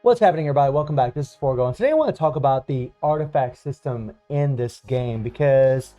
What's happening, everybody? Welcome back. This is Forgo, and today I want to talk about the artifact system in this game because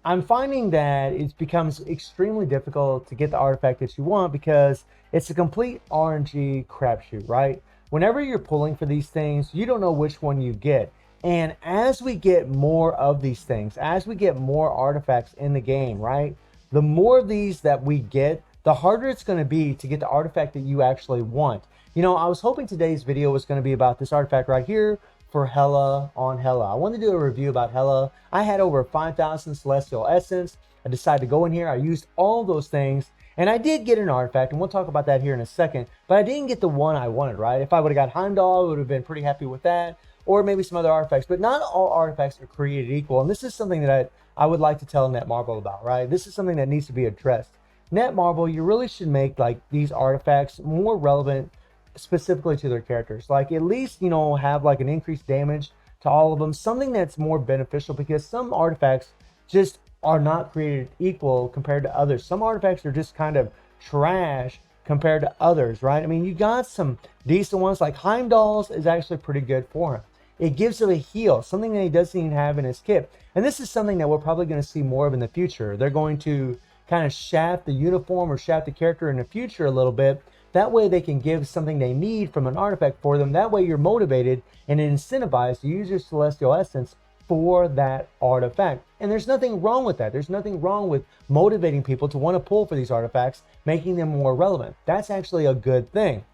I'm finding that it becomes extremely difficult to get the artifact that you want because it's a complete RNG crapshoot, right? Whenever you're pulling for these things, you don't know which one you get. And as we get more of these things, as we get more artifacts in the game, right? The more of these that we get, the harder it's going to be to get the artifact that you actually want. You know, I was hoping today's video was going to be about this artifact right here for Hela on Hela. I wanted to do a review about Hela. I had over 5,000 Celestial Essence. I decided to go in here. I used all those things, and I did get an artifact, and we'll talk about that here in a second, but I didn't get the one I wanted, right? If I would have got Heimdall, I would have been pretty happy with that, or maybe some other artifacts, but not all artifacts are created equal, and this is something that I would like to tell Netmarble about, right? This is something that needs to be addressed. Netmarble, you really should make like these artifacts more relevant specifically to their characters, like at least, you know, have like an increased damage to all of them, something that's more beneficial, because some artifacts just are not created equal compared to others. Some artifacts are just kind of trash compared to others, right? I mean, you got some decent ones, like Heimdall's is actually pretty good for him. It gives him a heal, something that he doesn't even have in his kit, and this is something that we're probably going to see more of in the future. They're going to kind of shaft the uniform or shaft the character in the future a little bit. That way they can give something they need from an artifact for them. That way you're motivated and incentivized to use your Celestial Essence for that artifact. And there's nothing wrong with that. There's nothing wrong with motivating people to want to pull for these artifacts, making them more relevant. That's actually a good thing.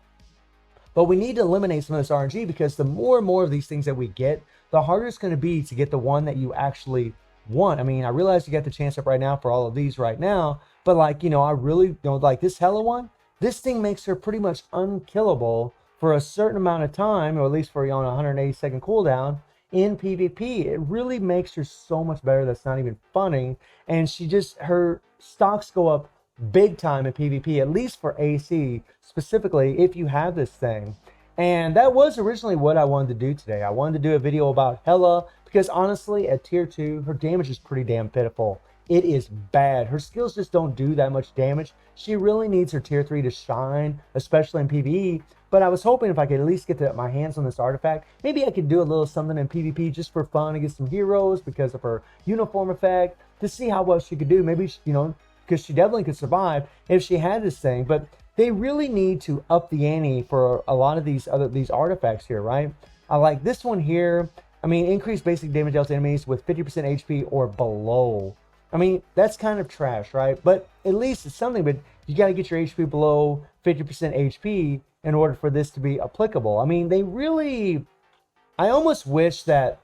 But we need to eliminate some of this RNG, because the more and more of these things that we get, the harder it's going to be to get the one that you actually want. I mean, I realize you got the chance up right now for all of these right now, but like, you know, I really don't like this Hela one. This thing makes her pretty much unkillable for a certain amount of time, or at least for, you know, 180-second cooldown in PvP. It really makes her so much better that's not even funny. And she just, her stocks go up big time in PvP, at least for AC specifically, if you have this thing. And that was originally what I wanted to do today. I wanted to do a video about Hela because honestly, at tier 2, her damage is pretty damn pitiful. It is bad. Her skills just don't do that much damage. She really needs her tier 3 to shine, especially in PvE. But I was hoping if I could at least get my hands on this artifact, maybe I could do a little something in PvP just for fun to get some heroes because of her uniform effect, to see how well she could do. Maybe, you know, because she definitely could survive if she had this thing. But they really need to up the ante for a lot of these artifacts here, right? I like this one here. I mean, increase basic damage dealt to enemies with 50% HP or below. I mean, that's kind of trash, right? But at least it's something. But you got to get your HP below 50% HP in order for this to be applicable. I mean, they really, I almost wish that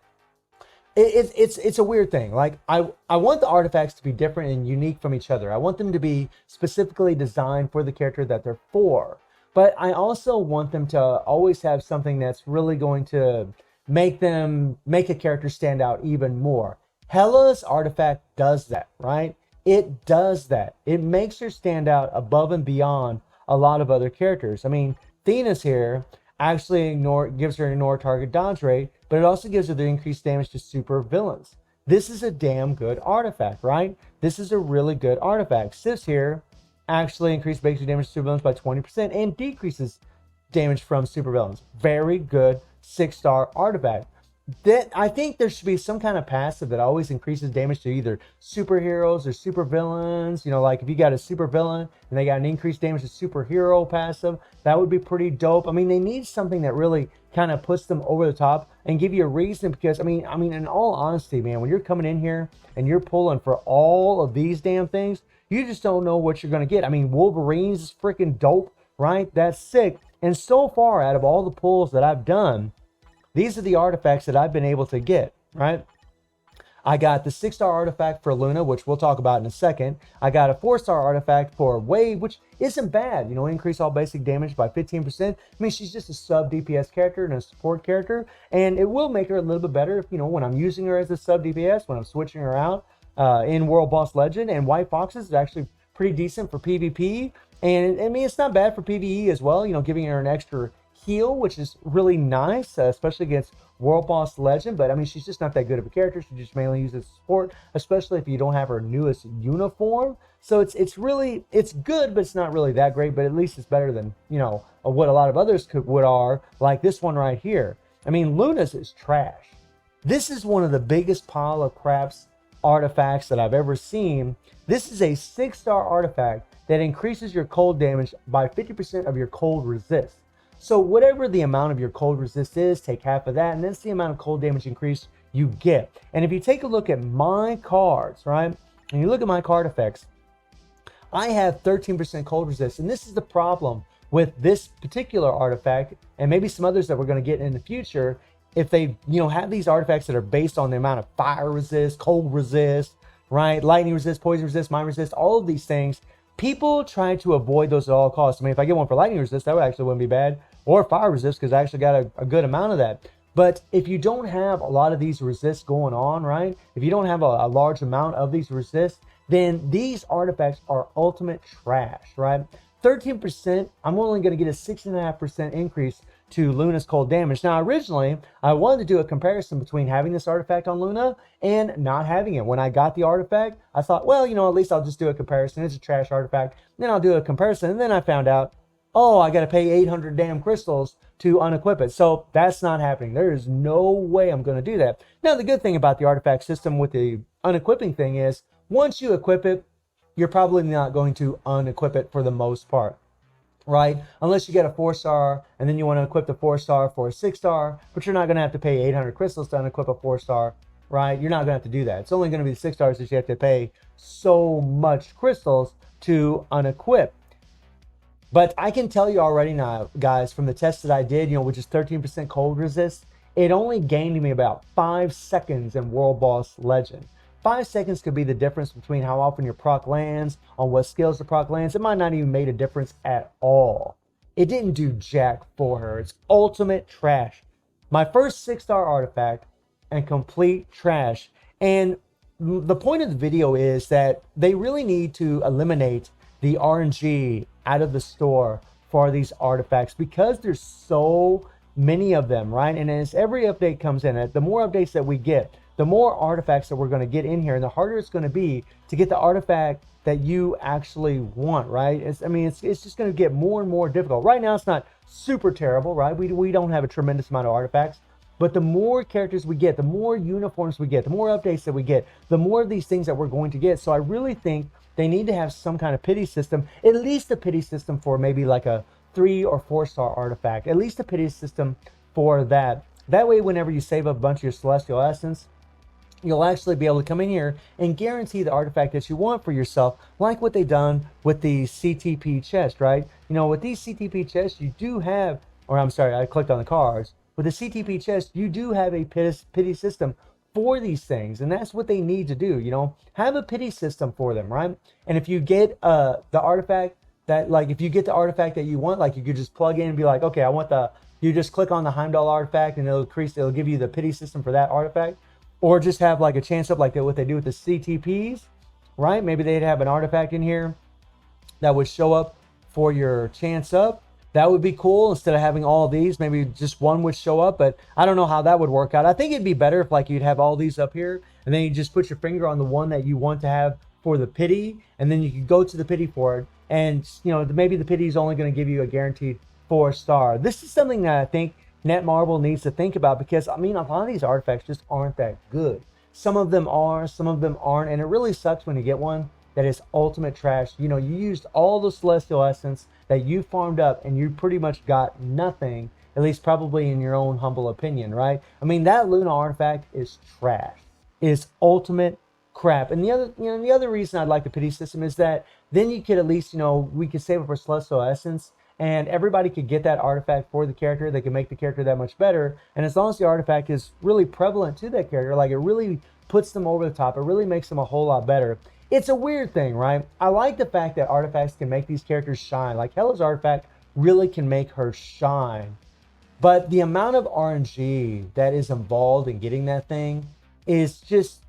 it's a weird thing. Like, I want the artifacts to be different and unique from each other. I want them to be specifically designed for the character that they're for. But I also want them to always have something that's really going to make a character stand out even more. Hela's artifact does that, right? It does that. It makes her stand out above and beyond a lot of other characters. I mean, Thena's here actually gives her ignore target dodge rate, but it also gives her the increased damage to super villains. This is a damn good artifact, right? This is a really good artifact. Sif's here actually increases basic damage to super villains by 20% and decreases damage from super villains. Very good 6-star artifact. That I think there should be some kind of passive that always increases damage to either superheroes or super villains. You know, like if you got a super villain and they got an increased damage to superhero passive, that would be pretty dope. I mean, they need something that really kind of puts them over the top and give you a reason, because I mean, in all honesty, man, when you're coming in here and you're pulling for all of these damn things, you just don't know what you're going to get. I mean, Wolverines is freaking dope, right? That's sick. And so far, out of all the pulls that I've done, these are the artifacts that I've been able to get, right? I got the 6-star artifact for Luna, which we'll talk about in a second. I got a 4-star artifact for Wave, which isn't bad. You know, increase all basic damage by 15%. I mean, she's just a sub DPS character and a support character, and it will make her a little bit better if, you know, when I'm using her as a sub DPS, when I'm switching her out in World Boss Legend. And White Foxes is actually pretty decent for PvP. And I mean, it's not bad for PvE as well, you know, giving her an extra heal, which is really nice, especially against World Boss Legend. But I mean, she's just not that good of a character. She just mainly uses support, especially if you don't have her newest uniform. So it's really, it's good, but it's not really that great. But at least it's better than, you know, what a lot of others would are, like this one right here. I mean, Luna's is trash. This is one of the biggest pile of craps artifacts that I've ever seen. This is a 6-star artifact that increases your cold damage by 50% of your cold resist. So whatever the amount of your cold resist is, take half of that, and that's the amount of cold damage increase you get. And if you take a look at my cards, right, and you look at my card effects, I have 13% cold resist, and this is the problem with this particular artifact, and maybe some others that we're going to get in the future. If they, you know, have these artifacts that are based on the amount of fire resist, cold resist, right, lightning resist, poison resist, mine resist, all of these things, people try to avoid those at all costs. I mean, if I get one for lightning resist, that would actually wouldn't be bad, or fire resist, because I actually got a good amount of that. But if you don't have a lot of these resists going on, right, if you don't have a large amount of these resists, then these artifacts are ultimate trash, right? 13%, I'm only going to get a 6.5% increase to Luna's cold damage. Now, originally, I wanted to do a comparison between having this artifact on Luna and not having it. When I got the artifact, I thought, well, you know, at least I'll just do a comparison. It's a trash artifact. Then I'll do a comparison. And then I found out, oh, I got to pay 800 damn crystals to unequip it. So that's not happening. There is no way I'm going to do that. Now, the good thing about the artifact system with the unequipping thing is once you equip it, you're probably not going to unequip it for the most part, right? Unless you get a 4-star and then you want to equip the 4-star for a 6-star, but you're not going to have to pay 800 crystals to unequip a 4-star, right? You're not going to have to do that. It's only going to be the 6-stars that you have to pay so much crystals to unequip. But I can tell you already now, guys, from the test that I did, you know, which is 13% cold resist, it only gained me about 5 seconds in World Boss Legend. 5 seconds could be the difference between how often your proc lands, on what skills the proc lands. It might not even made a difference at all. It didn't do jack for her. It's ultimate trash. My first 6-star artifact and complete trash. And the point of the video is that they really need to eliminate the RNG out of the store for these artifacts because there's so many of them, right? And as every update comes in, the more updates that we get, the more artifacts that we're going to get in here, and the harder it's going to be to get the artifact that you actually want, right? It's just going to get more and more difficult. Right now, it's not super terrible, right? We don't have a tremendous amount of artifacts, but the more characters we get, the more uniforms we get, the more updates that we get, the more of these things that we're going to get. So I really think they need to have some kind of pity system, at least a pity system for maybe like a 3 or 4-star artifact, at least a pity system for that. That way, whenever you save up a bunch of your Celestial Essence, you'll actually be able to come in here and guarantee the artifact that you want for yourself, like what they've done with the CTP chest, right? You know, with these CTP chests, you do have, or I'm sorry, I clicked on the cards. With the CTP chest, you do have a pity system for these things, and that's what they need to do, you know? Have a pity system for them, right? And if you get the artifact that, like, if you get the artifact that you want, like, you could just plug in and be like, okay, I want you just click on the Heimdall artifact, and it'll give you the pity system for that artifact. Or just have like a chance up like that, what they do with the CTPs, right? Maybe they'd have an artifact in here that would show up for your chance up. That would be cool. Instead of having all these, maybe just one would show up, but I don't know how that would work out. I think it'd be better if like you'd have all these up here and then you just put your finger on the one that you want to have for the pity, and then you could go to the pity for it. And, you know, maybe the pity is only going to give you a guaranteed 4-star. This is something that I think Netmarble needs to think about, because I mean, a lot of these artifacts just aren't that good. Some of them are, some of them aren't, and it really sucks when you get one that is ultimate trash. You know, you used all the Celestial Essence that you farmed up and you pretty much got nothing, at least probably in your own humble opinion, right? I mean, that Luna artifact is trash. It is ultimate crap. And the other reason I'd like the pity system is that then you could at least, you know, we could save it for Celestial Essence, and everybody could get that artifact for the character. They can make the character that much better. And as long as the artifact is really prevalent to that character, like it really puts them over the top, it really makes them a whole lot better. It's a weird thing, right? I like the fact that artifacts can make these characters shine. Like Hela's artifact really can make her shine. But the amount of RNG that is involved in getting that thing is just,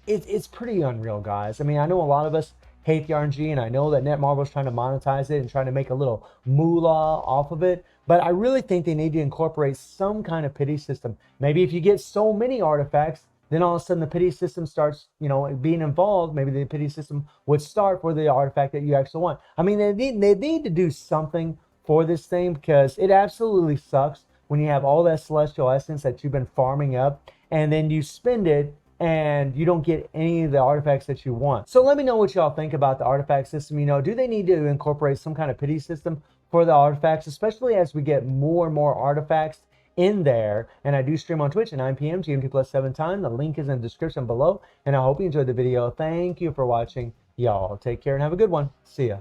it's pretty unreal, guys. I mean, I know a lot of us hate the RNG, and I know that Netmarble is trying to monetize it and trying to make a little moolah off of it. But I really think they need to incorporate some kind of pity system. Maybe if you get so many artifacts, then all of a sudden the pity system starts, being involved. Maybe the pity system would start for the artifact that you actually want. I mean, they need to do something for this thing, because it absolutely sucks when you have all that celestial essence that you've been farming up and then you spend it and you don't get any of the artifacts that you want. So let me know what y'all think about the artifact system. Do they need to incorporate some kind of pity system for the artifacts, especially as we get more and more artifacts in there? And I do stream on Twitch at 9 p.m. GMT plus 7 time. The link is in the description below. And I hope you enjoyed the video. Thank you for watching. Y'all take care and have a good one. See ya.